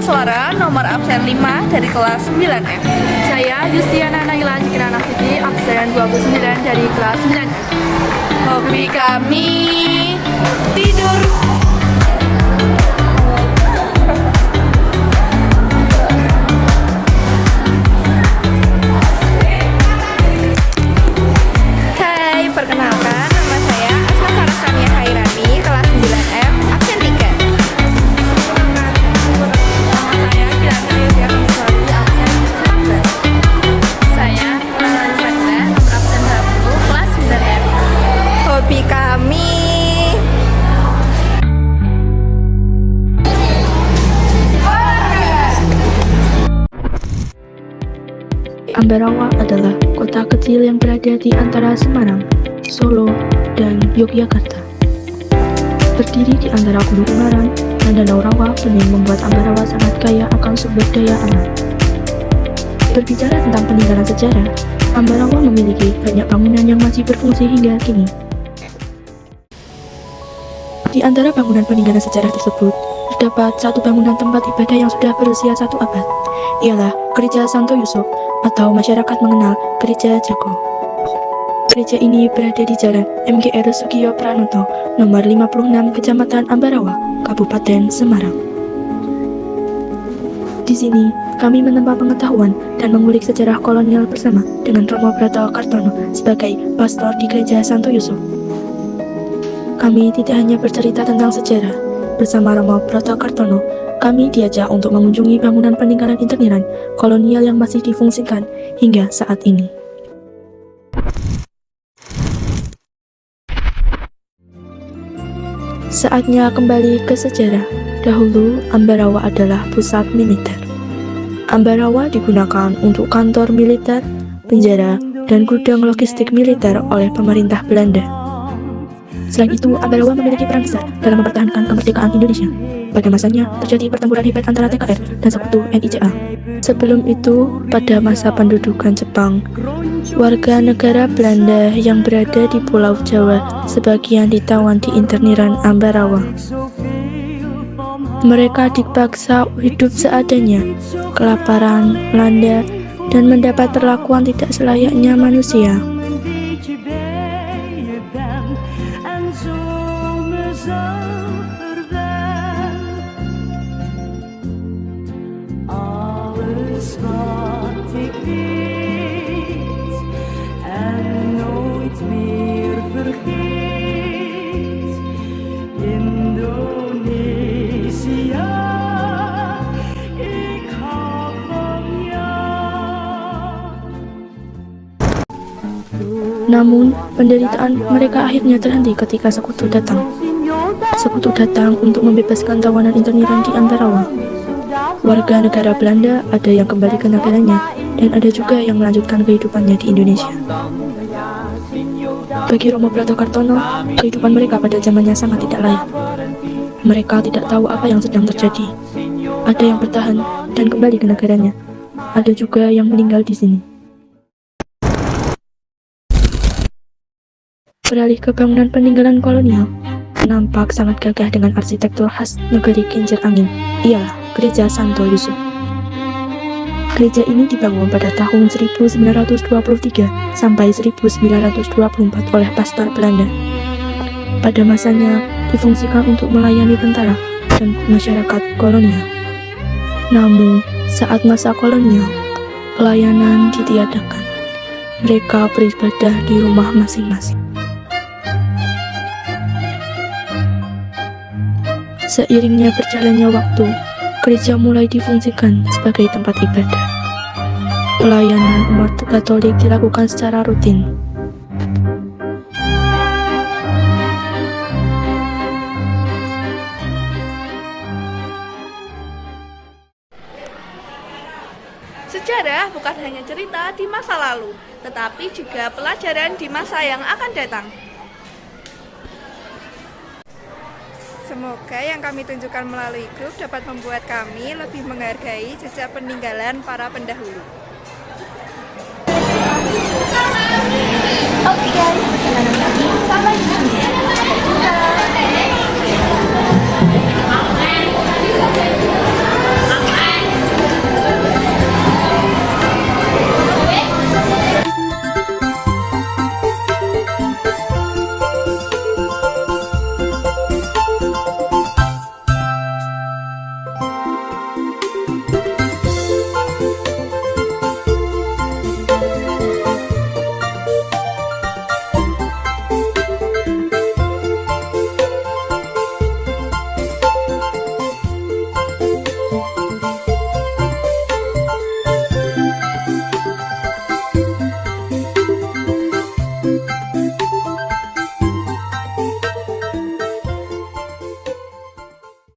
suara nomor absen 5 dari kelas 9F. Saya Justiana Naila Kirana Fitri, absen 29 dari kelas 9. Hobi kami tidur. Hai, perkenalkan nama saya Asma Farasania Hairani, kelas 9F, absen 3. Nama saya Kirana Yulia Kamsari, absen 14. Saya Alhamdulillah, nomor absen 20, kelas 9F. hobi kami Ambarawa adalah kota kecil yang berada di antara Semarang, Solo, dan Yogyakarta. Berdiri di antara Gunung Ungaran dan Danau Rawa, benih membuat Ambarawa sangat kaya akan sumber daya alam. Berbicara tentang peninggalan sejarah, Ambarawa memiliki banyak bangunan yang masih berfungsi hingga kini. Di antara bangunan peninggalan sejarah tersebut, terdapat satu bangunan tempat ibadah yang sudah berusia 1 abad, ialah Gereja Santo Yusuf, atau masyarakat mengenal Gereja Jago. Gereja ini berada di Jalan MGR Sugiyo Pranoto, nomor 56, Kecamatan Ambarawa, Kabupaten Semarang. Di sini, kami menempa pengetahuan dan mengulik sejarah kolonial bersama dengan Romo Broto Kartono sebagai pastor di Gereja Santo Yusuf. Kami tidak hanya bercerita tentang sejarah. Bersama Romo Broto Kartono, kami diajak untuk mengunjungi bangunan peninggalan interniran kolonial yang masih difungsikan hingga saat ini. Saatnya kembali ke sejarah. Dahulu, Ambarawa adalah pusat militer. Ambarawa digunakan untuk kantor militer, penjara, dan gudang logistik militer oleh pemerintah Belanda. Selain itu, Ambarawa memiliki peran besar dalam mempertahankan kemerdekaan Indonesia. Pada masanya, terjadi pertempuran hebat antara TKR dan sekutu NICA. Sebelum itu, pada masa pendudukan Jepang, warga negara Belanda yang berada di Pulau Jawa sebagian ditawan di interniran Ambarawa. Mereka dipaksa hidup seadanya, kelaparan, melanda, dan mendapat perlakuan tidak selayaknya manusia. Namun, penderitaan mereka akhirnya terhenti ketika sekutu datang. Sekutu datang untuk membebaskan tawanan interniran di Ambarawa. Warga negara Belanda ada yang kembali ke negaranya, dan ada juga yang melanjutkan kehidupannya di Indonesia. Bagi Romo Broto Kartono, kehidupan mereka pada zamannya sangat tidak layak. Mereka tidak tahu apa yang sedang terjadi. Ada yang bertahan dan kembali ke negaranya. Ada juga yang meninggal di sini. Beralih ke bangunan peninggalan kolonial, nampak sangat gagah dengan arsitektur khas negeri kincir angin, ialah Gereja Santo Yusuf. Gereja ini dibangun pada tahun 1923 sampai 1924 oleh pastor Belanda. Pada masanya, difungsikan untuk melayani tentara dan masyarakat kolonial. Namun, saat masa kolonial, pelayanan ditiadakan. Mereka beribadah di rumah masing-masing. Seiringnya berjalannya waktu, gereja mulai difungsikan sebagai tempat ibadah. Pelayanan umat Katolik dilakukan secara rutin. Sejarah bukan hanya cerita di masa lalu, tetapi juga pelajaran di masa yang akan datang. Semoga yang kami tunjukkan melalui grup dapat membuat kami lebih menghargai jejak peninggalan para pendahulu. Oke guys, perjalanan kami sampai di sini.